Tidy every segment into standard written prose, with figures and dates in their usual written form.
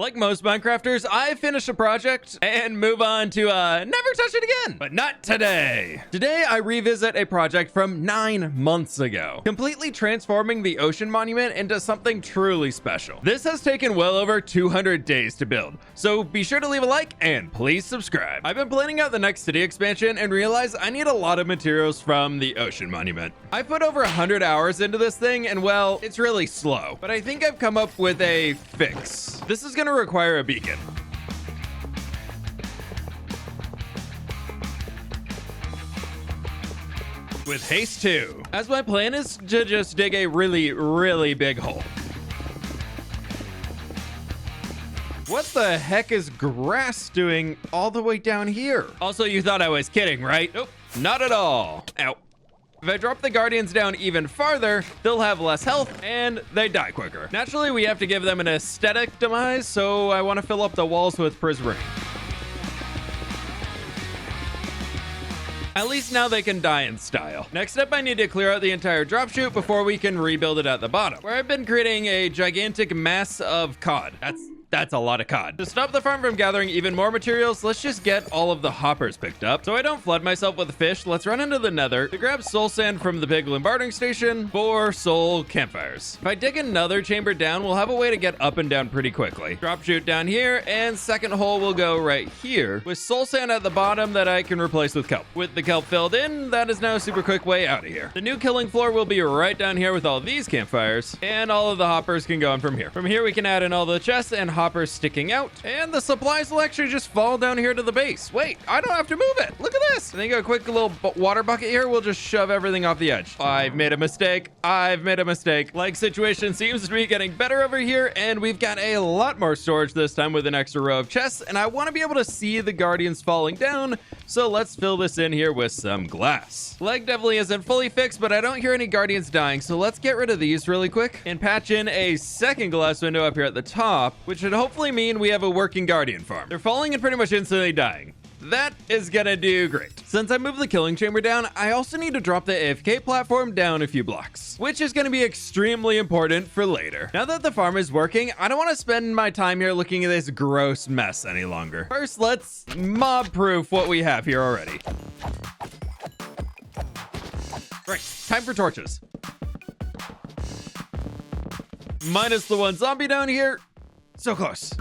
Like most Minecrafters, I finish a project and move on to never touch it again. But not today. Today, I revisit a project from 9 months ago, completely transforming the ocean monument into something truly special. This has taken well over 200 days to build, so be sure to leave a like and please subscribe. I've been planning out the next city expansion and realized I need a lot of materials from the ocean monument. I put over 100 hours into this thing and well, it's really slow, but I think I've come up with a fix. This is gonna require a beacon. With haste 2, as my plan is to just dig a really big hole. What the heck is grass doing all the way down here? Also, you thought I was kidding, right? Nope, not at all. Ow. If I drop the Guardians down even farther, they'll have less health and they die quicker. Naturally, we have to give them an aesthetic demise, so I want to fill up the walls with prismarine. At least now they can die in style. Next up, I need to clear out the entire drop chute before we can rebuild it at the bottom, where I've been creating a gigantic mass of cod. That's a lot of cod. To stop the farm from gathering even more materials, let's just get all of the hoppers picked up. So I don't flood myself with fish, let's run into the nether to grab soul sand from the piglin bartering station for soul campfires. If I dig another chamber down, we'll have a way to get up and down pretty quickly. Drop chute down here, and second hole will go right here, with soul sand at the bottom that I can replace with kelp. With the kelp filled in, that is now a super quick way out of here. The new killing floor will be right down here with all these campfires, and all of the hoppers can go in from here. From here, we can add in all the chests and hoppers sticking out, and the supplies will actually just fall down here to the base. Wait, I don't have to move it. Look at this. I think a quick little water bucket here will just shove everything off the edge. I've made a mistake. Like, situation seems to be getting better over here, and we've got a lot more storage this time with an extra row of chests, and I want to be able to see the guardians falling down, so let's fill this in here with some glass. Leg definitely isn't fully fixed, but I don't hear any guardians dying, so let's get rid of these really quick and patch in a second glass window up here at the top, which should hopefully mean we have a working guardian farm. They're falling and pretty much instantly dying. That is gonna do great. Since I moved the killing chamber down, I also need to drop the AFK platform down a few blocks, which is gonna be extremely important for later. Now that the farm is working, I don't want to spend my time here looking at this gross mess any longer. First, let's mob proof what we have here already. Right, time for torches. Minus the one zombie down here. So close.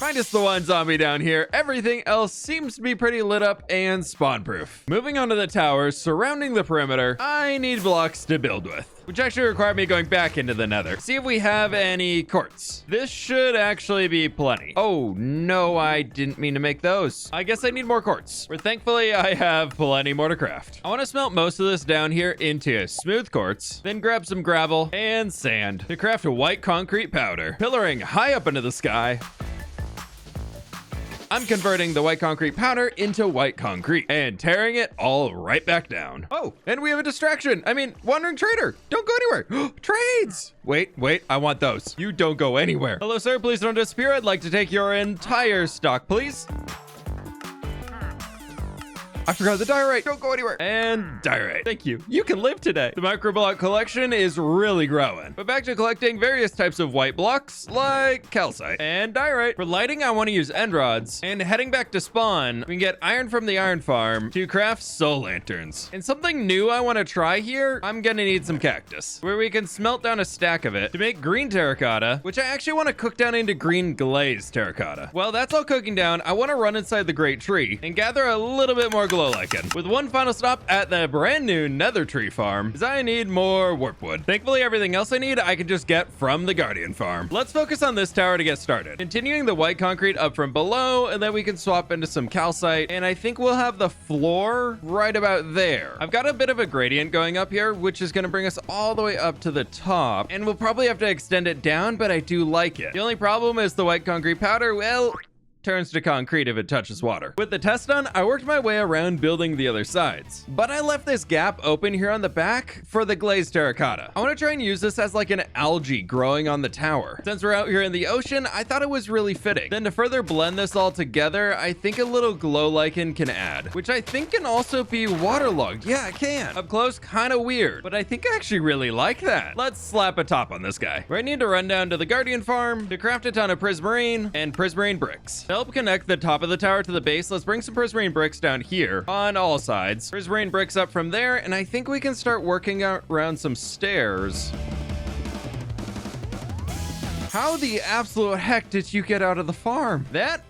Minus the one zombie down here, everything else seems to be pretty lit up and spawn proof. Moving on to the towers surrounding the perimeter, I need blocks to build with, which actually require me going back into the nether. See if we have any quartz. This should actually be plenty. Oh no, I didn't mean to make those. I guess I need more quartz, where thankfully I have plenty more to craft. I want to smelt most of this down here into smooth quartz, then grab some gravel and sand to craft a white concrete powder, pillaring high up into the sky. I'm converting the white concrete powder into white concrete and tearing it all right back down. Oh, and we have a distraction. I mean, wandering trader, don't go anywhere. Trades. Wait, I want those. You don't go anywhere. Hello, sir, please don't disappear. I'd like to take your entire stock, please. I forgot the diorite. Don't go anywhere. And diorite. Thank you. You can live today. The microblock collection is really growing. But back to collecting various types of white blocks like calcite and diorite. For lighting, I want to use end rods. And heading back to spawn, we can get iron from the iron farm to craft soul lanterns. And something new I want to try here, I'm gonna need some cactus, where we can smelt down a stack of it to make green terracotta, which I actually want to cook down into green glazed terracotta. Well, that's all cooking down. I want to run inside the great tree and gather a little bit more glow lichen, with one final stop at the brand new nether tree farm, as I need more warp wood. Thankfully, everything else I need I can just get from the guardian farm. Let's focus on this tower to get started, continuing the white concrete up from below, and then we can swap into some calcite, and I think we'll have the floor right about there. I've got a bit of a gradient going up here, which is going to bring us all the way up to the top, and we'll probably have to extend it down, but I do like it. The only problem is the white concrete powder, well, turns to concrete if it touches water. With the test done, I worked my way around building the other sides, but I left this gap open here on the back for the glazed terracotta. I want to try and use this as like an algae growing on the tower. Since we're out here in the ocean, I thought it was really fitting. Then to further blend this all together, I think a little glow lichen can add, which I think can also be waterlogged. Yeah, it can. Up close, kind of weird, but I think I actually really like that. Let's slap a top on this guy. We need to run down to the Guardian farm to craft a ton of prismarine and prismarine bricks. To help connect the top of the tower to the base, let's bring some prismarine bricks down here on all sides. Prismarine bricks up from there, and I think we can start working around some stairs. How the absolute heck did you get out of the farm? That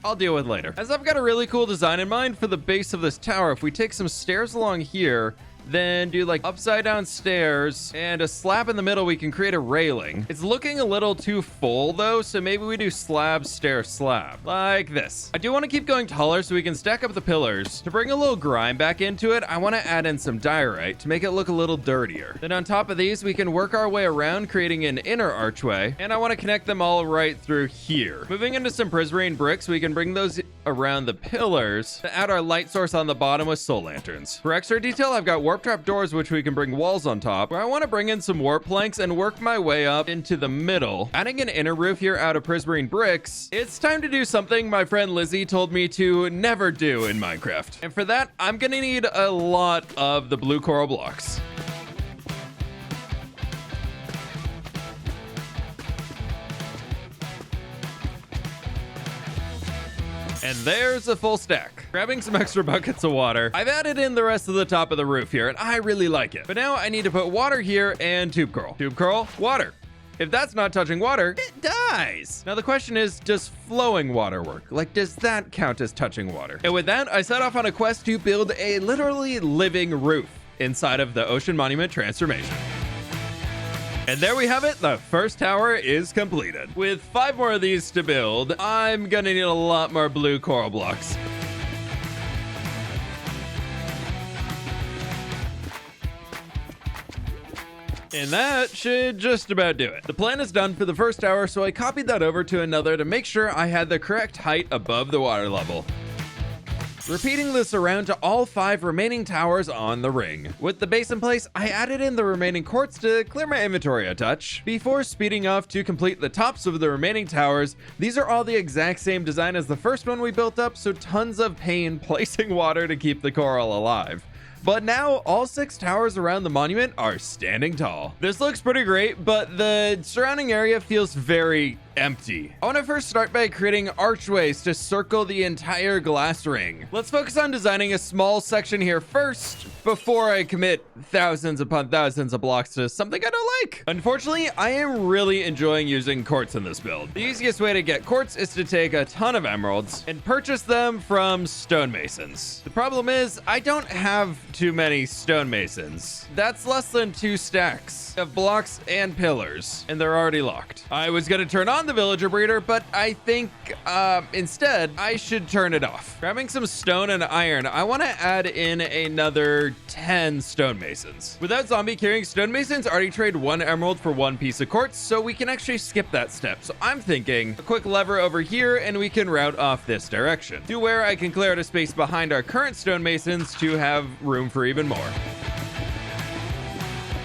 I'll deal with later. As I've got a really cool design in mind for the base of this tower, if we take some stairs along here, then do like upside down stairs and a slab in the middle, we can create a railing. It's looking a little too full though, so maybe we do slab, stair, slab, like this. I do want to keep going taller so we can stack up the pillars. To bring a little grime back into it, I want to add in some diorite to make it look a little dirtier. Then on top of these, we can work our way around, creating an inner archway, and I want to connect them all right through here. Moving into some prismarine bricks, we can bring those around the pillars to add our light source on the bottom with soul lanterns. For extra detail, I've got warp trap doors, which we can bring walls on top, where I want to bring in some warp planks and work my way up into the middle. Adding an inner roof here out of prismarine bricks, it's time to do something my friend Lizzie told me to never do in Minecraft. And for that, I'm gonna need a lot of the blue coral blocks. And there's a full stack. Grabbing some extra buckets of water, I've added in the rest of the top of the roof here, and I really like it. But now I need to put water here and tube coral. Tube coral, water. If that's not touching water, it dies. Now the question is, does flowing water work? Like, does that count as touching water? And with that, I set off on a quest to build a literally living roof inside of the Ocean Monument transformation. And there we have it. The first tower is completed. With 5 more of these to build, I'm gonna need a lot more blue coral blocks. And that should just about do it. The plan is done for the first tower, so I copied that over to another to make sure I had the correct height above the water level. Repeating this around to all 5 remaining towers on the ring. With the base in place, I added in the remaining quartz to clear my inventory a touch. Before speeding off to complete the tops of the remaining towers, these are all the exact same design as the first one we built up, so tons of pain placing water to keep the coral alive. But now all 6 towers around the monument are standing tall. This looks pretty great, but the surrounding area feels very empty. I want to first start by creating archways to circle the entire glass ring. Let's focus on designing a small section here first before I commit thousands upon thousands of blocks to something I don't like. Unfortunately, I am really enjoying using quartz in this build. The easiest way to get quartz is to take a ton of emeralds and purchase them from stonemasons. The problem is I don't have too many stonemasons. That's less than 2 stacks of blocks and pillars, and they're already locked. I was gonna turn on the villager breeder, but I think instead I should turn it off. Grabbing some stone and iron, I want to add in another 10 stonemasons. Without zombie carrying stonemasons, I already trade 1 emerald for 1 piece of quartz, so we can actually skip that step. So I'm thinking a quick lever over here and we can route off this direction to where I can clear out a space behind our current stonemasons to have room for even more.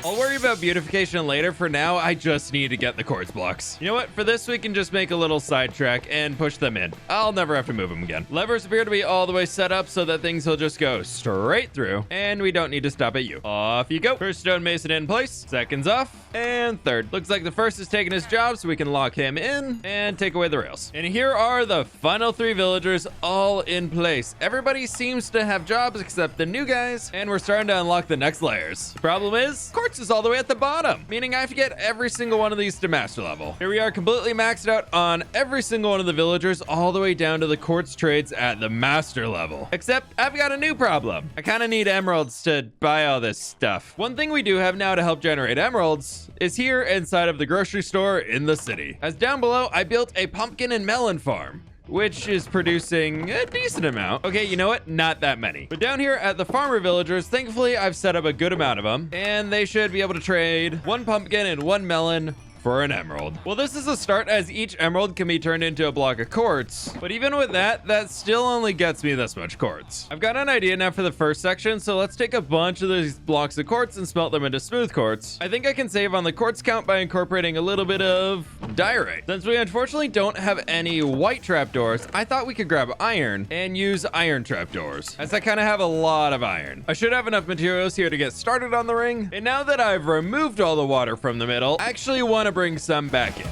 I'll worry about beautification later. For now, I just need to get the quartz blocks. You know what? For this, we can just make a little sidetrack and push them in. I'll never have to move them again. Levers appear to be all the way set up so that things will just go straight through, and we don't need to stop at you. Off you go. First stonemason in place, seconds off, and third. Looks like the first is taking his job, so we can lock him in and take away the rails. And here are the final 3 villagers all in place. Everybody seems to have jobs except the new guys, and we're starting to unlock the next layers. The problem is, quartz is all the way at the bottom, meaning I have to get every single one of these to master level. Here we are, completely maxed out on every single one of the villagers, all the way down to the quartz trades at the master level. Except I've got a new problem. I kind of need emeralds to buy all this stuff. One thing we do have now to help generate emeralds is here inside of the grocery store in the city. As down below, I built a pumpkin and melon farm, which is producing a decent amount. Okay, you know what? Not that many. But down here at the farmer villagers, thankfully, I've set up a good amount of them, and they should be able to trade 1 pumpkin and 1 melon for an emerald. Well, this is a start, as each emerald can be turned into a block of quartz. But even with that, that still only gets me this much quartz. I've got an idea now for the first section, so let's take a bunch of these blocks of quartz and smelt them into smooth quartz. I think I can save on the quartz count by incorporating a little bit of diorite. Since we unfortunately don't have any white trapdoors, I thought we could grab iron and use iron trapdoors, as I kind of have a lot of iron. I should have enough materials here to get started on the ring. And now that I've removed all the water from the middle, I actually want to bring some back in.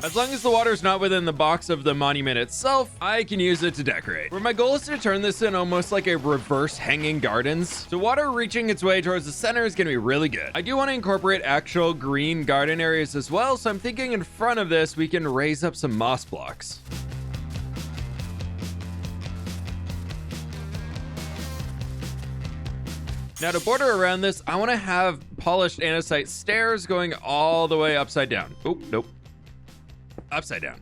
As long as the water is not within the box of the monument itself, I can use it to decorate. Where my goal is to turn this in almost like a reverse hanging gardens. So water reaching its way towards the center is going to be really good. I do want to incorporate actual green garden areas as well, so I'm thinking in front of this, we can raise up some moss blocks. Now to border around this, I want to have polished andesite stairs going all the way upside down. Oh, nope. Upside down.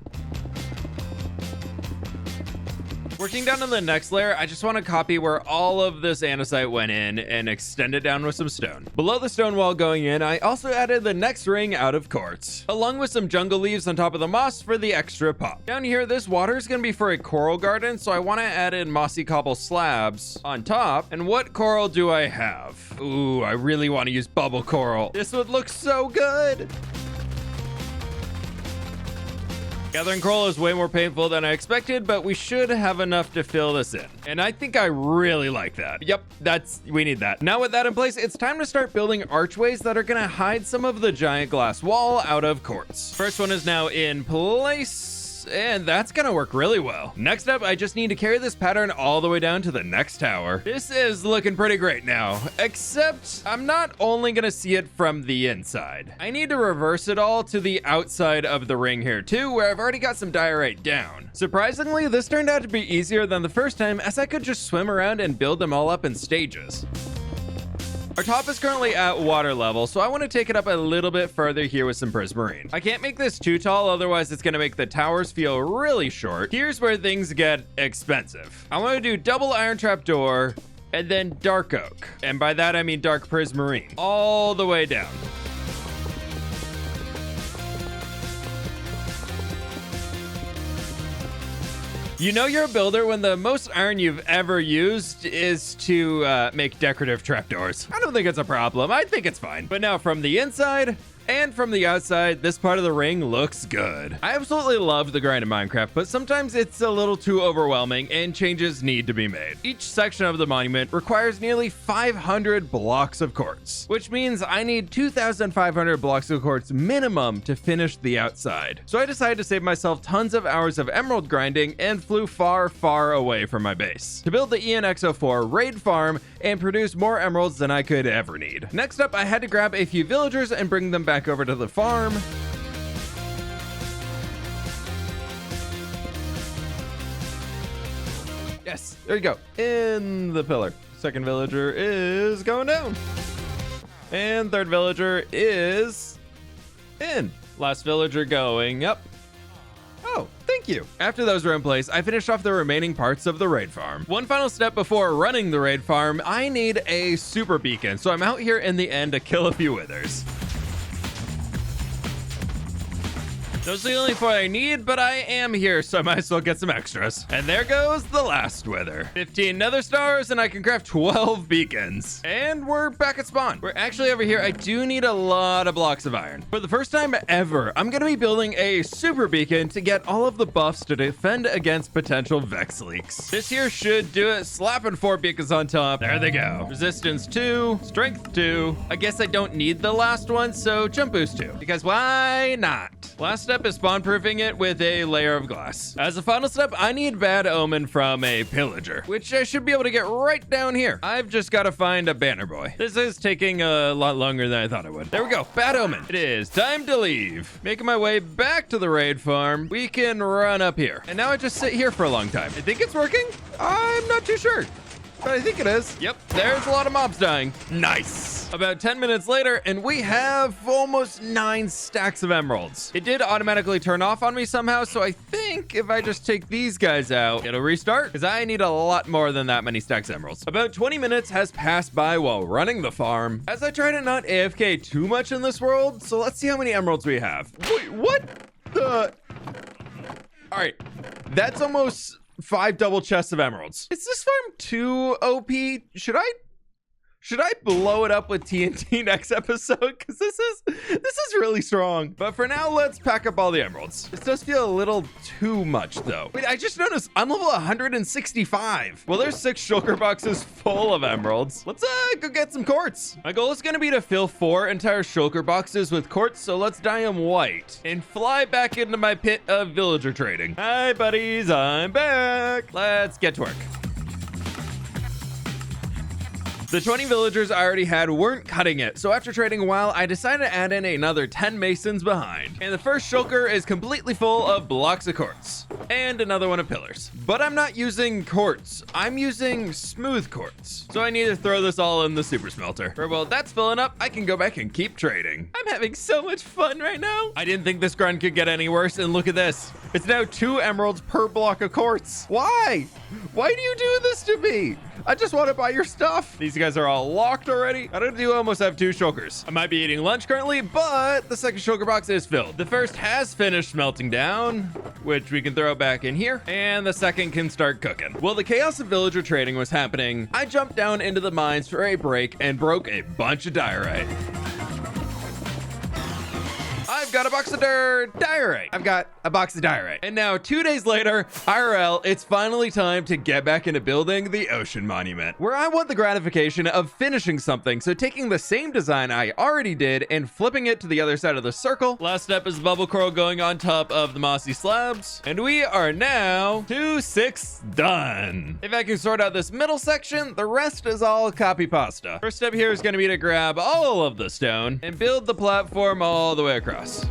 Working down on the next layer, I just want to copy where all of this andesite went in and extend it down with some stone. Below the stone wall going in, I also added the next ring out of quartz, along with some jungle leaves on top of the moss for the extra pop. Down here, this water is going to be for a coral garden, so I want to add in mossy cobble slabs on top. And what coral do I have? Ooh, I really want to use bubble coral. This would look so good. Gathering coral is way more painful than I expected, but we should have enough to fill this in. And I think I really like that. Yep, we need that. Now with that in place, it's time to start building archways that are gonna hide some of the giant glass wall out of quartz. First one is now in place, and that's gonna work really well. Next up, I just need to carry this pattern all the way down to the next tower. This is looking pretty great now, except I'm not only gonna see it from the inside. I need to reverse it all to the outside of the ring here too, where I've already got some diorite down. Surprisingly, this turned out to be easier than the first time, as I could just swim around and build them all up in stages. Our top is currently at water level, so I want to take it up a little bit further here with some prismarine. I can't make this too tall, otherwise it's going to make the towers feel really short. Here's where things get expensive. I want to do double iron trapdoor and then dark oak. And by that I mean dark prismarine, all the way down. You know you're a builder when the most iron you've ever used is to make decorative trapdoors. I don't think it's a problem. I think it's fine. But now from the inside and from the outside, this part of the ring looks good. I absolutely love the grind in Minecraft, but sometimes it's a little too overwhelming and changes need to be made. Each section of the monument requires nearly 500 blocks of quartz, which means I need 2,500 blocks of quartz minimum to finish the outside. So I decided to save myself tons of hours of emerald grinding and flew far, far away from my base to build the ENX04 raid farm and produce more emeralds than I could ever need. Next up, I had to grab a few villagers and bring them back over to the farm. Yes, there you go. In the pillar. Second villager is going down. And third villager is in. Last villager going up. Oh, thank you. After those were in place, I finished off the remaining parts of the raid farm. One final step before running the raid farm, I need a super beacon, so I'm out here in the end to kill a few withers. Those are the only 4 I need, but I am here, so I might as well get some extras. And there goes the last wither. 15 nether stars, and I can craft 12 beacons. And we're back at spawn. We're actually over here. I do need a lot of blocks of iron. For the first time ever, I'm gonna be building a super beacon to get all of the buffs to defend against potential Vex leaks. This here should do it. Slapping 4 beacons on top. There they go. Resistance 2, strength 2. I guess I don't need the last one, so jump boost 2. Because why not? Last step is spawn proofing it with a layer of glass. As a final step, I need bad omen from a pillager, which I should be able to get right down here. I've just got to find a banner boy. This is taking a lot longer than I thought it would. There we go, bad omen. It is time to leave. Making my way back to the raid farm. We can run up here. And now I just sit here for a long time. I think it's working. I'm not too sure. but I think it is. Yep, there's a lot of mobs dying. Nice. About 10 minutes later, and we have almost 9 stacks of emeralds. It did automatically turn off on me somehow, so I think if I just take these guys out, it'll restart, because I need a lot more than that many stacks of emeralds. About 20 minutes has passed by while running the farm, as I try to not AFK too much in this world, so let's see how many emeralds we have. Wait, what the... All right, that's almost 5 double chests of emeralds. Is this farm too OP? Should I blow it up with TNT next episode? Because this is really strong. But for now, let's pack up all the emeralds. This does feel a little too much, though. Wait, I just noticed I'm level 165. Well, there's 6 shulker boxes full of emeralds. Let's go get some quartz. My goal is going to be to fill 4 entire shulker boxes with quartz, so let's dye them white and fly back into my pit of villager trading. Hi, buddies. I'm back. Let's get to work. The 20 villagers I already had weren't cutting it, so after trading a while, I decided to add in another 10 masons behind. And the first shulker is completely full of blocks of quartz, and another one of pillars. But I'm not using quartz, I'm using smooth quartz. So I need to throw this all in the super smelter. For while that's filling up, I can go back and keep trading. I'm having so much fun right now. I didn't think this grind could get any worse, and look at this. It's now 2 emeralds per block of quartz. Why? Why do you do this to me? I just want to buy your stuff. These guys are all locked already. I do almost have 2 shulkers. I might be eating lunch currently, but the second shulker box is filled. The first has finished melting down, which we can throw back in here, and the second can start cooking. While the chaos of villager trading was happening, I jumped down into the mines for a break and broke a bunch of diorite. I've got a box of diorite. I've got a box of diorite. And now 2 days later, IRL, it's finally time to get back into building the ocean monument, where I want the gratification of finishing something. So taking the same design I already did and flipping it to the other side of the circle. Last step is bubble coral going on top of the mossy slabs. And we are now 2/6 done. If I can sort out this middle section, the rest is all copy pasta. First step here is going to be to grab all of the stone and build the platform all the way across.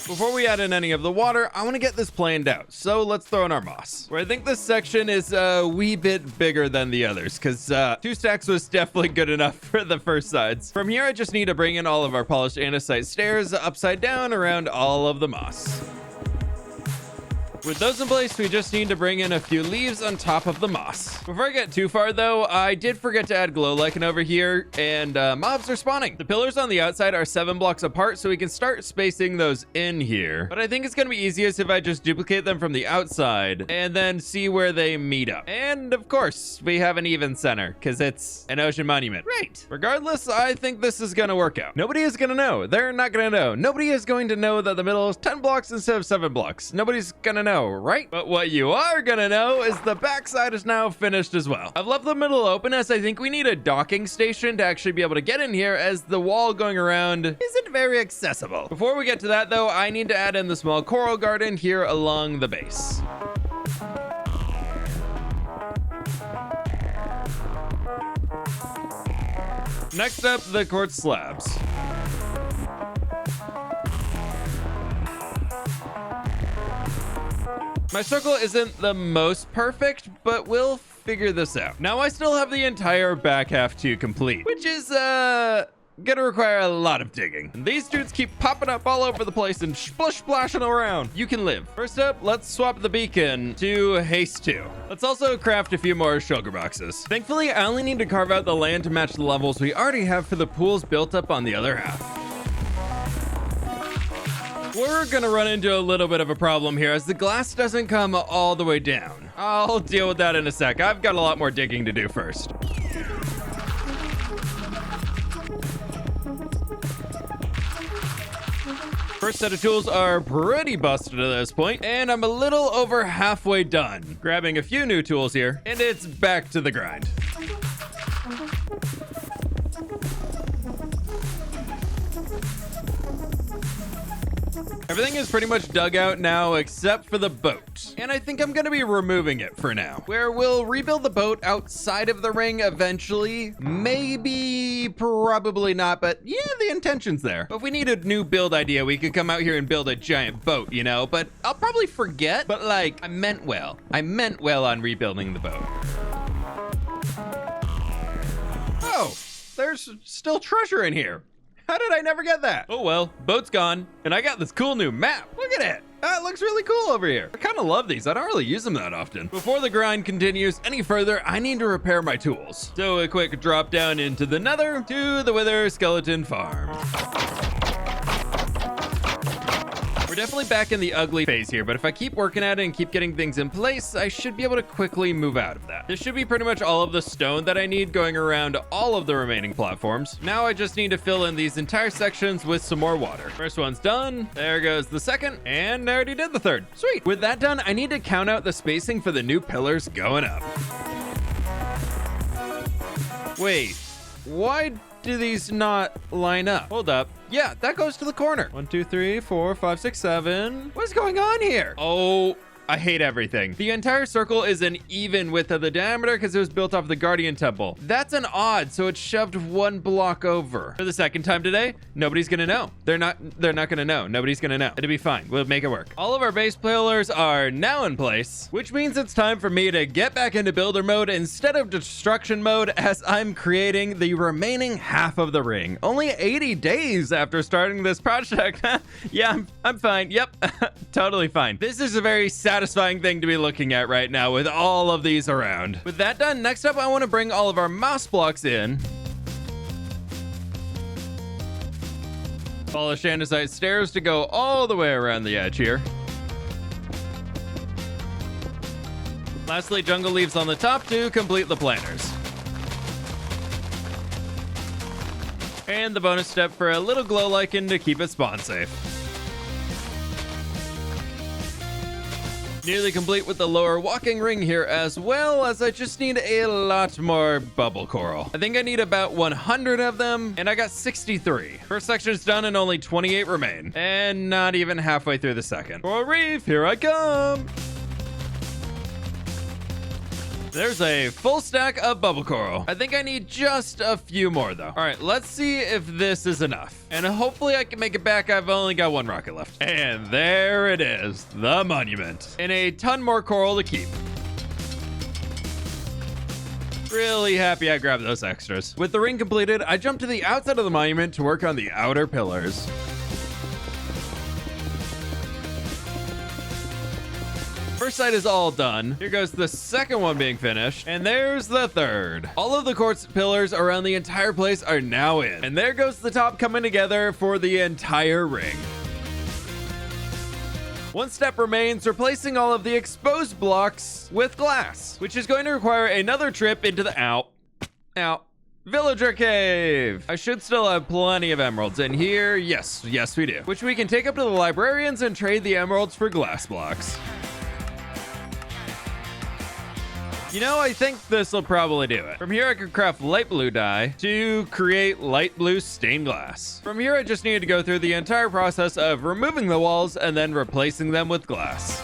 Before we add in any of the water, I want to get this planned out. So let's throw in our moss. Where I think this section is a wee bit bigger than the others, because 2 stacks was definitely good enough for the first sides. From here, I just need to bring in all of our polished andesite stairs upside down around all of the moss. With those in place, we just need to bring in a few leaves on top of the moss. Before I get too far though, I did forget to add glow lichen over here, and mobs are spawning. The pillars on the outside are 7 blocks apart, so we can start spacing those in here. But I think it's gonna be easiest if I just duplicate them from the outside and then see where they meet up. And of course, we have an even center because it's an ocean monument. Right. Regardless, I think this is gonna work out. Nobody is gonna know. They're not gonna know. Nobody is going to know that the middle is 10 blocks instead of 7 blocks. Nobody's gonna know, right? But what you are gonna know is the backside is now finished as well. I've left the middle open as I think we need a docking station to actually be able to get in here, as the wall going around isn't very accessible. Before we get to that though, I need to add in the small coral garden here along the base. Next up, the quartz slabs. My circle isn't the most perfect, but we'll figure this out. Now I still have the entire back half to complete, which is gonna require a lot of digging. And these dudes keep popping up all over the place and splashing around. You can live. First up, let's swap the beacon to haste 2. Let's also craft a few more shulker boxes. Thankfully, I only need to carve out the land to match the levels we already have for the pools built up on the other half. We're gonna run into a little bit of a problem here as the glass doesn't come all the way down. I'll deal with that in a sec. I've got a lot more digging to do first. First set of tools are pretty busted at this point, and I'm a little over halfway done. Grabbing a few new tools here, and it's back to the grind. Everything is pretty much dug out now except for the boat. And I think I'm gonna be removing it for now, where we'll rebuild the boat outside of the ring eventually. Maybe, probably not, but yeah, the intention's there. But if we need a new build idea, we could come out here and build a giant boat, you know? But I'll probably forget, but like, I meant well. I meant well on rebuilding the boat. Oh, there's still treasure in here. How did I never get that? Oh well, boat's gone, and I got this cool new map. Look at it. That looks really cool over here. I kind of love these. I don't really use them that often. Before the grind continues any further, I need to repair my tools. So a quick drop down into the nether to the Wither Skeleton Farm. We're definitely back in the ugly phase here, but if I keep working at it and keep getting things in place, I should be able to quickly move out of that. This should be pretty much all of the stone that I need going around all of the remaining platforms. Now I just need to fill in these entire sections with some more water. First one's done. There goes the second, and I already did the third. Sweet. With that done, I need to count out the spacing for the new pillars going up. Wait, why do these not line up? Hold up. Yeah, that goes to the corner. 1, 2, 3, 4, 5, 6, 7. What is going on here? Oh, I hate everything. The entire circle is an even width of the diameter because it was built off the Guardian Temple. That's an odd, so it's shoved one block over. For the second time today, nobody's gonna know. They're not gonna know. Nobody's gonna know. It'll be fine. We'll make it work. All of our base pillars are now in place, which means it's time for me to get back into builder mode instead of destruction mode as I'm creating the remaining half of the ring. Only 80 days after starting this project. Yeah, I'm fine. Yep, totally fine. This is a very satisfying thing to be looking at right now with all of these around. With that done, next up, I want to bring all of our mouse blocks in. Follow Shandasite stairs to go all the way around the edge here. Lastly, jungle leaves on the top to complete the planters. And the bonus step for a little glow lichen to keep it spawn safe. Nearly complete with the lower walking ring here as well, as I just need a lot more bubble coral. I think I need about 100 of them, and I got 63. First section is done and only 28 remain. And not even halfway through the second. For a reef, here I come. There's a full stack of bubble coral. I think I need just a few more though. All right, let's see if this is enough. And hopefully I can make it back. I've only got one rocket left. And there it is, the monument. And a ton more coral to keep. Really happy I grabbed those extras. With the ring completed, I jumped to the outside of the monument to work on the outer pillars. First side is all done. Here goes the second one being finished. And there's the third. All of the quartz pillars around the entire place are now in. And there goes the top coming together for the entire ring. One step remains, replacing all of the exposed blocks with glass, which is going to require another trip into the villager cave. I should still have plenty of emeralds in here. Yes, we do. Which we can take up to the librarians and trade the emeralds for glass blocks. You know, I think this will probably do it. From here, I could craft light blue dye to create light blue stained glass. From here, I just needed to go through the entire process of removing the walls and then replacing them with glass.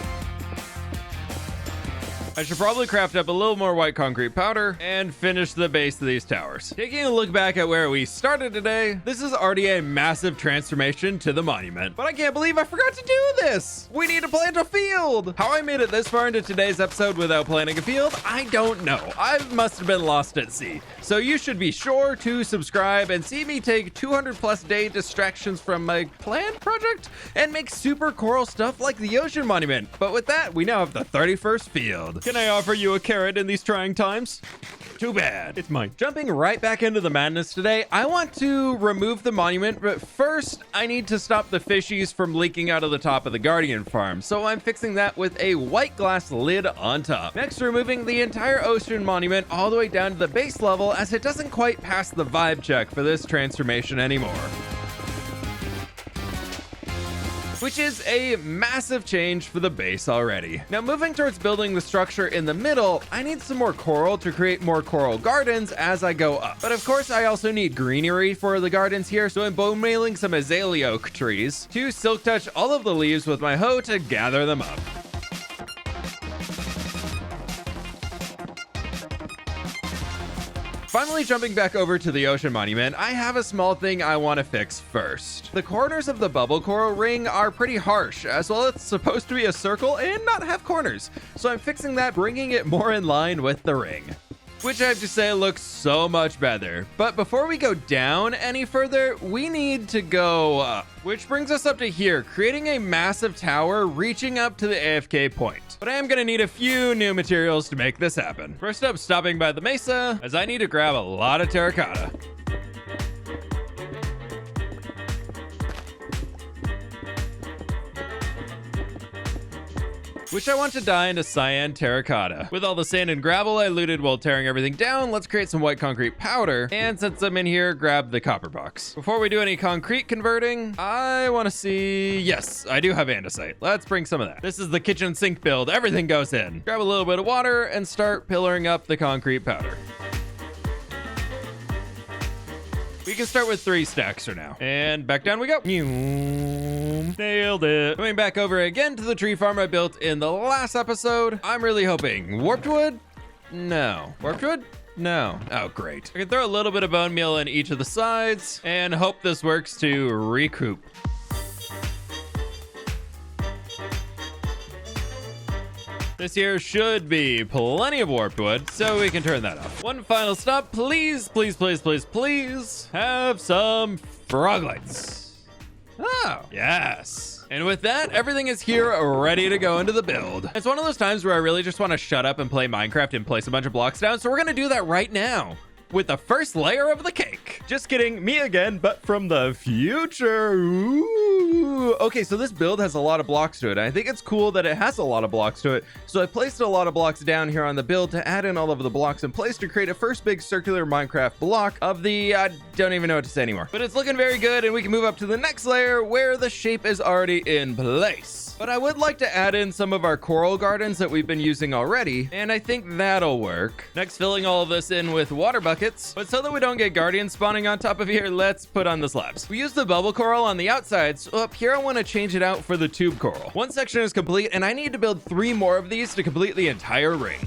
I should probably craft up a little more white concrete powder and finish the base of these towers. Taking a look back at where we started today, this is already a massive transformation to the monument. But I can't believe I forgot to do this! We need to plant a field! How I made it this far into today's episode without planting a field, I don't know. I must have been lost at sea. So you should be sure to subscribe and see me take 200+ day distractions from my planned project and make super coral stuff like the ocean monument. But with that, we now have the 31st field. Can I offer you a carrot in these trying times? Too bad. It's mine. Jumping right back into the madness today, I want to remove the monument, but first I need to stop the fishies from leaking out of the top of the Guardian farm. So I'm fixing that with a white glass lid on top. Next, removing the entire ocean monument all the way down to the base level, as it doesn't quite pass the vibe check for this transformation anymore. Which is a massive change for the base already. Now, moving towards building the structure in the middle, I need some more coral to create more coral gardens as I go up. But of course, I also need greenery for the gardens here, so I'm bone mailing some azalea oak trees to silk touch all of the leaves with my hoe to gather them up. Finally jumping back over to the ocean monument, I have a small thing I want to fix first. The corners of the bubble coral ring are pretty harsh, as well it's supposed to be a circle and not have corners. So I'm fixing that, bringing it more in line with the ring, which I have to say looks so much better. But before we go down any further, we need to go up, which brings us up to here, creating a massive tower reaching up to the AFK point. But I am gonna need a few new materials to make this happen. First up, stopping by the mesa, as I need to grab a lot of terracotta. Which I want to dye into cyan terracotta. With all the sand and gravel I looted while tearing everything down, let's create some white concrete powder. And since I'm in here, grab the copper box. Before we do any concrete converting, I want to see... Yes, I do have andesite. Let's bring some of that. This is the kitchen sink build. Everything goes in. Grab a little bit of water and start pillaring up the concrete powder. We can start with 3 stacks for now. And back down we go. Nailed it. Coming back over again to the tree farm I built in the last episode. I'm really hoping. Warped wood? No. Warped wood? No. Oh, great. I can throw a little bit of bone meal in each of the sides and hope this works to recoup. This here should be plenty of warped wood, so we can turn that off. One final stop, please, please, please, please, please. Have some frog lights. Oh, yes. And with that, everything is here ready to go into the build. It's one of those times where I really just want to shut up and play Minecraft and place a bunch of blocks down, so we're gonna do that right now with the first layer of the cake. Just kidding, me again, but from the future. Ooh. Okay, so this build has a lot of blocks to it. I think it's cool that it has a lot of blocks to it. So I placed a lot of blocks down here on the build to add in all of the blocks in place to create a first big circular Minecraft block of the, I don't even know what to say anymore. But it's looking very good, and we can move up to the next layer where the shape is already in place. But I would like to add in some of our coral gardens that we've been using already, and I think that'll work. Next, filling all of this in with water buckets. But so that we don't get guardians spawning on top of here, let's put on the slabs. We use the bubble coral on the outside, so up here I want to change it out for the tube coral. One section is complete, and I need to build 3 more of these to complete the entire ring.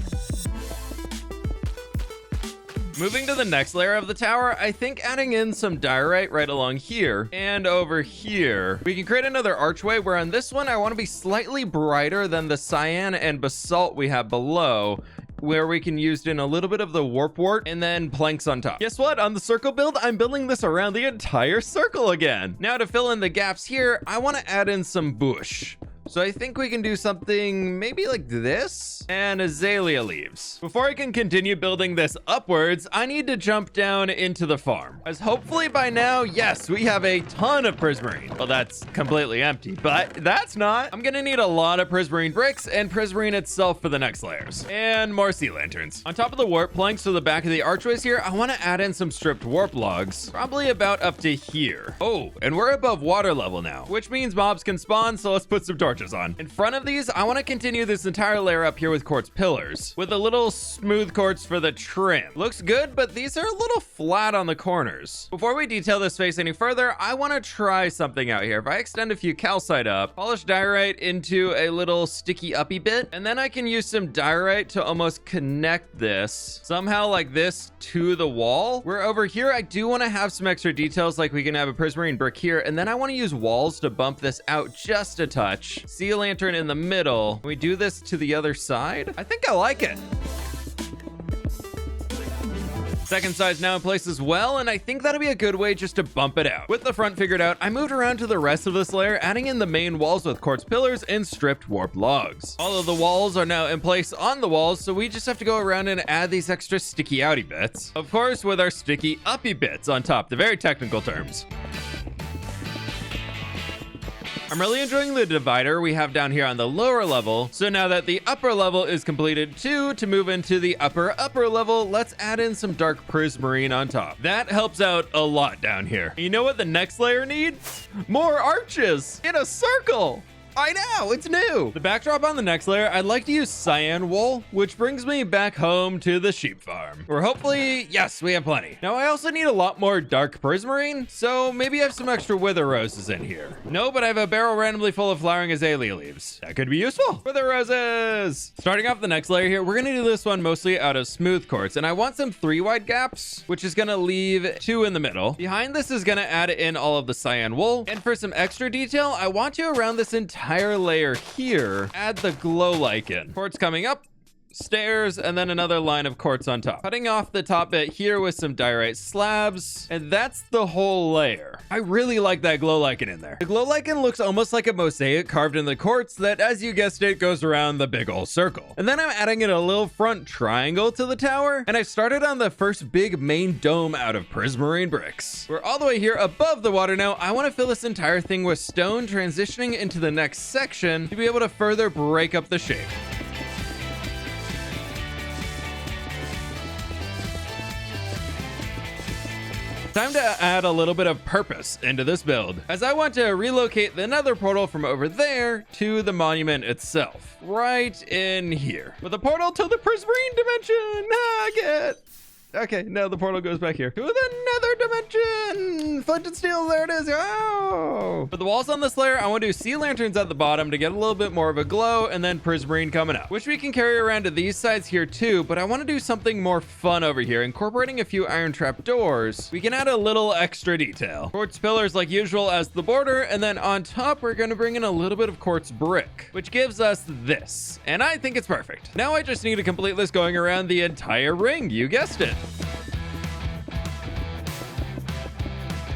Moving to the next layer of the tower, I think adding in some diorite right along here and over here. We can create another archway where on this one, I want to be slightly brighter than the cyan and basalt we have below, where we can use in a little bit of the warp wart and then planks on top. Guess what? On the circle build, I'm building this around the entire circle again. Now to fill in the gaps here, I want to add in some bush. So I think we can do something maybe like this and azalea leaves. Before I can continue building this upwards, I need to jump down into the farm. As hopefully by now, yes, we have a ton of prismarine. Well, that's completely empty, but that's not. I'm gonna need a lot of prismarine bricks and prismarine itself for the next layers. And more sea lanterns. On top of the warp planks to the back of the archways here, I wanna add in some stripped warp logs, probably about up to here. Oh, and we're above water level now, which means mobs can spawn, so let's put some torches on. In front of these, I want to continue this entire layer up here with quartz pillars, with a little smooth quartz for the trim. Looks good, but these are a little flat on the corners. Before we detail this face any further, I want to try something out here. If I extend a few calcite up, polish diorite into a little sticky uppy bit, and then I can use some diorite to almost connect this somehow like this to the wall. Where over here, I do want to have some extra details, like we can have a prismarine brick here, and then I want to use walls to bump this out just a touch. Sea lantern in the middle. Can we do this to the other side? I think I like it. Second side's now in place as well, and I think that'll be a good way just to bump it out. With the front figured out, I moved around to the rest of this layer, adding in the main walls with quartz pillars and stripped warp logs. All of the walls are now in place on the walls, so we just have to go around and add these extra sticky outy bits. Of course, with our sticky uppy bits on top, the very technical terms. I'm really enjoying the divider we have down here on the lower level. So now that the upper level is completed too, to move into the upper level, let's add in some dark prismarine on top. That helps out a lot down here. You know what the next layer needs? More arches in a circle. I know, it's new. The backdrop on the next layer, I'd like to use cyan wool, which brings me back home to the sheep farm, where hopefully, yes, we have plenty. Now, I also need a lot more dark prismarine, so maybe I have some extra wither roses in here. No, but I have a barrel randomly full of flowering azalea leaves. That could be useful. Wither roses. Starting off the next layer here, we're gonna do this one mostly out of smooth quartz, and I want some 3 wide gaps, which is gonna leave 2 in the middle. Behind this is gonna add in all of the cyan wool, and for some extra detail, I want to around this entire layer here, add the glow lichen. Quartz coming up, stairs, and then another line of quartz on top. Cutting off the top bit here with some diorite slabs, and that's the whole layer. I really like that glow lichen in there. The glow lichen looks almost like a mosaic carved in the quartz that, as you guessed it, goes around the big old circle. And then I'm adding in a little front triangle to the tower, and I started on the first big main dome out of prismarine bricks. We're all the way here above the water now. I want to fill this entire thing with stone, transitioning into the next section to be able to further break up the shape. Time to add a little bit of purpose into this build, as I want to relocate the nether portal from over there to the monument itself, right in here. With a portal to the prismarine dimension. Okay, now the portal goes back here to the nether dimension. Flint and steel, there it is. Oh! For the walls on this layer, I want to do sea lanterns at the bottom to get a little bit more of a glow, and then prismarine coming up, which we can carry around to these sides here too, but I want to do something more fun over here, incorporating a few iron trap doors. We can add a little extra detail. Quartz pillars like usual as the border, and then on top, we're going to bring in a little bit of quartz brick, which gives us this, and I think it's perfect. Now I just need to complete this going around the entire ring. You guessed it.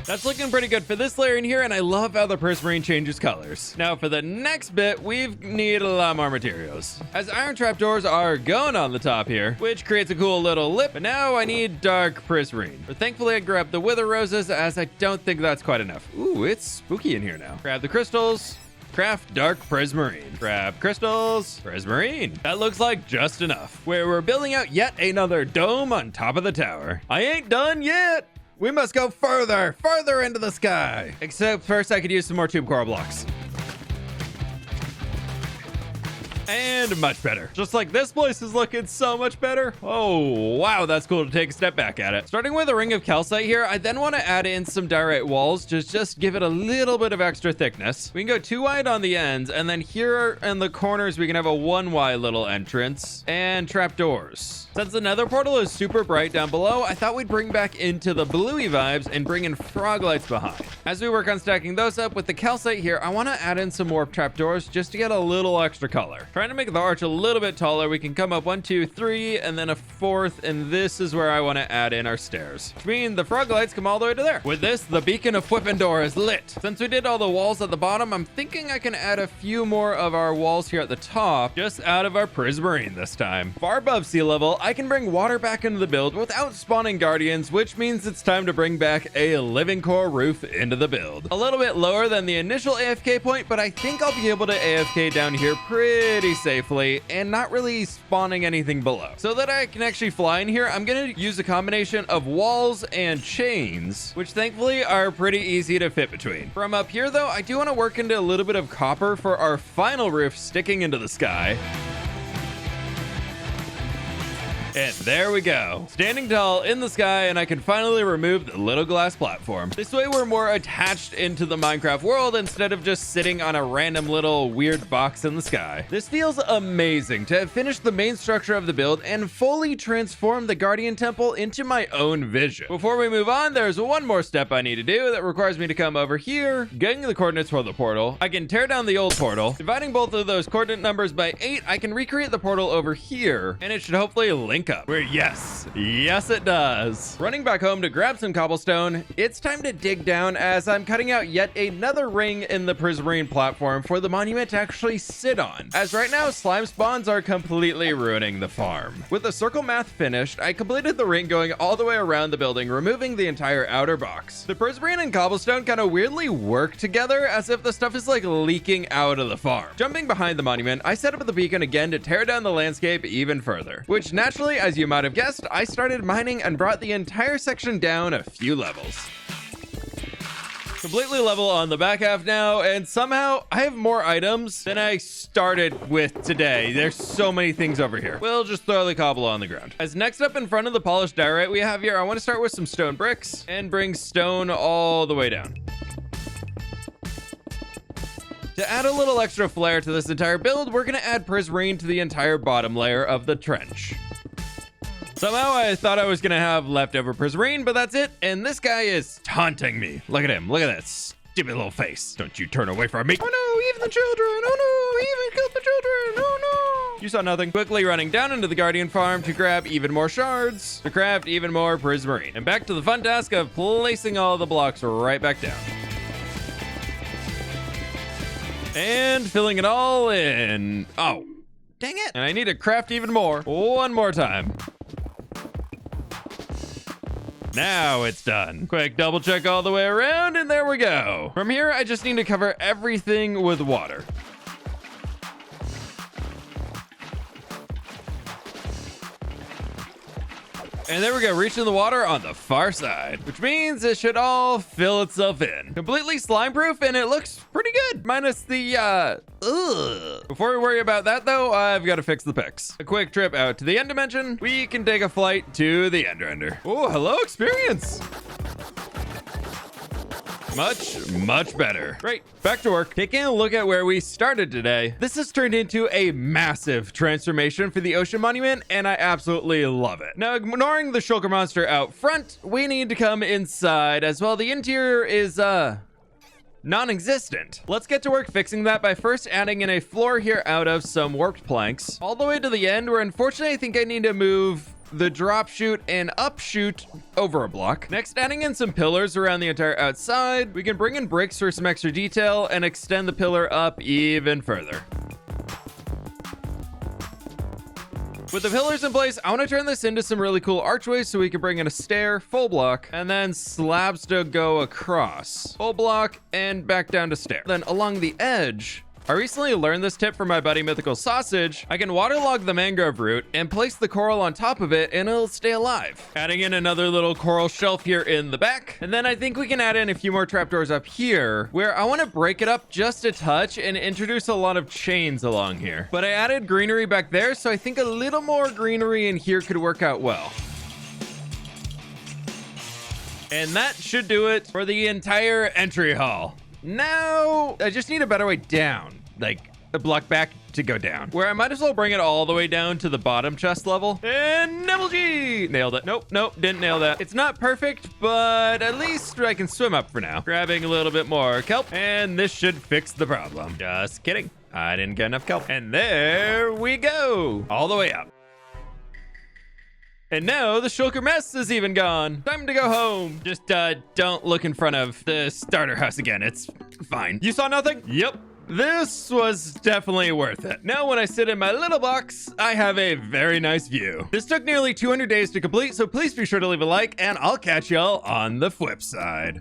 That's looking pretty good for this layer in here, and I love how the prismarine changes colors. Now for the next bit, we need a lot more materials, as iron trapdoors are going on the top here, which creates a cool little lip, but now I need dark prismarine. But thankfully I grabbed the wither roses, as I don't think that's quite enough. Ooh, it's spooky in here now. Grab the crystals. Craft dark prismarine. Grab crystals, prismarine. That looks like just enough. Where we're building out yet another dome on top of the tower. I ain't done yet. We must go further into the sky. Except first I could use some more tube coral blocks. And much better. Just like this place is looking so much better. Oh, wow, that's cool to take a step back at it. Starting with a ring of calcite here, I then want to add in some diorite walls to just give it a little bit of extra thickness. We can go 2 wide on the ends, and then here in the corners, we can have a 1 wide little entrance and trapdoors. Since the nether portal is super bright down below, I thought we'd bring back into the bluey vibes and bring in frog lights behind. As we work on stacking those up with the calcite here, I want to add in some more trapdoors just to get a little extra color. Trying to make the arch a little bit taller, we can come up 1, 2, 3, and then a 4th, and this is where I want to add in our stairs, which means the frog lights come all the way to there. With this, the beacon of fWhip is lit. Since we did all the walls at the bottom, I'm thinking I can add a few more of our walls here at the top, just out of our prismarine this time. Far above sea level, I can bring water back into the build without spawning guardians, which means it's time to bring back a living core roof into the build. A little bit lower than the initial AFK point, but I think I'll be able to AFK down here pretty safely and not really spawning anything below. So that I can actually fly in here, I'm gonna use a combination of walls and chains, which thankfully are pretty easy to fit between. From up here though, I do want to work into a little bit of copper for our final roof sticking into the sky. And there we go, standing tall in the sky, and I can finally remove the little glass platform. This way we're more attached into the Minecraft world instead of just sitting on a random little weird box in the sky. This feels amazing to have finished the main structure of the build and fully transform the Guardian Temple into my own vision. Before we move on, there's one more step I need to do that requires me to come over here, getting the coordinates for the portal. I can tear down the old portal. Dividing both of those coordinate numbers by 8, I can recreate the portal over here, and it should hopefully link up. Where yes it does. Running back home to grab some cobblestone, it's time to dig down as I'm cutting out yet another ring in the prismarine platform for the monument to actually sit on, as right now slime spawns are completely ruining the farm. With the circle math finished, I completed the ring going all the way around the building, removing the entire outer box. The prismarine and cobblestone kind of weirdly work together as if the stuff is like leaking out of the farm. Jumping behind the monument, I set up the beacon again to tear down the landscape even further, which naturally, as you might have guessed, I started mining and brought the entire section down a few levels. Completely level on the back half now, and somehow I have more items than I started with today. There's so many things over here. We'll just throw the cobble on the ground. As next up in front of the polished diorite we have here, I want to start with some stone bricks and bring stone all the way down. To add a little extra flair to this entire build, we're going to add prismarine to the entire bottom layer of the trench. Somehow I thought I was going to have leftover prismarine, but that's it. And this guy is taunting me. Look at him. Look at that stupid little face. Don't you turn away from me. Oh no, even the children. Oh no, he even killed the children. Oh no. You saw nothing. Quickly running down into the Guardian farm to grab even more shards, to craft even more prismarine. And back to the fun task of placing all the blocks right back down. And filling it all in. Oh, dang it. And I need to craft even more. One more time. Now it's done. Quick double check all the way around, and there we go. From here, I just need to cover everything with water. And there we go, reaching the water on the far side, which means it should all fill itself in. Completely slime proof, and it looks pretty good, minus the, ugh. Before we worry about that though, I've got to fix the picks. A quick trip out to the end dimension. We can take a flight to the Ender. Oh, hello, experience. Much better. Great, back to work. Taking a look at where we started today, this has turned into a massive transformation for the ocean monument, and I absolutely love it. Now, ignoring the shulker monster out front, we need to come inside as well. The interior is non-existent. Let's get to work fixing that by first adding in a floor here out of some warped planks all the way to the end, where unfortunately I think I need to move the drop chute and up chute over a block. Next, adding in some pillars around the entire outside. We can bring in bricks for some extra detail and extend the pillar up even further. With the pillars in place, I want to turn this into some really cool archways so we can bring in a stair, full block, and then slabs to go across. Full block and back down to stair. Then along the edge, I recently learned this tip from my buddy Mythical Sausage. I can waterlog the mangrove root and place the coral on top of it and it'll stay alive. Adding in another little coral shelf here in the back. And then I think we can add in a few more trapdoors up here where I want to break it up just a touch and introduce a lot of chains along here. But I added greenery back there, so I think a little more greenery in here could work out well. And that should do it for the entire entry hall. Now, I just need a better way down, like a block back to go down, where I might as well bring it all the way down to the bottom chest level. And Nibble G! Nailed it. Nope, didn't nail that. It's not perfect, but at least I can swim up for now. Grabbing a little bit more kelp, and this should fix the problem. Just kidding. I didn't get enough kelp. And there we go. All the way up. And now the shulker mess is even gone. Time to go home. Just don't look in front of the starter house again. It's fine. You saw nothing? Yep. This was definitely worth it. Now when I sit in my little box, I have a very nice view. This took nearly 200 days to complete, so please be sure to leave a like, and I'll catch y'all on the flip side.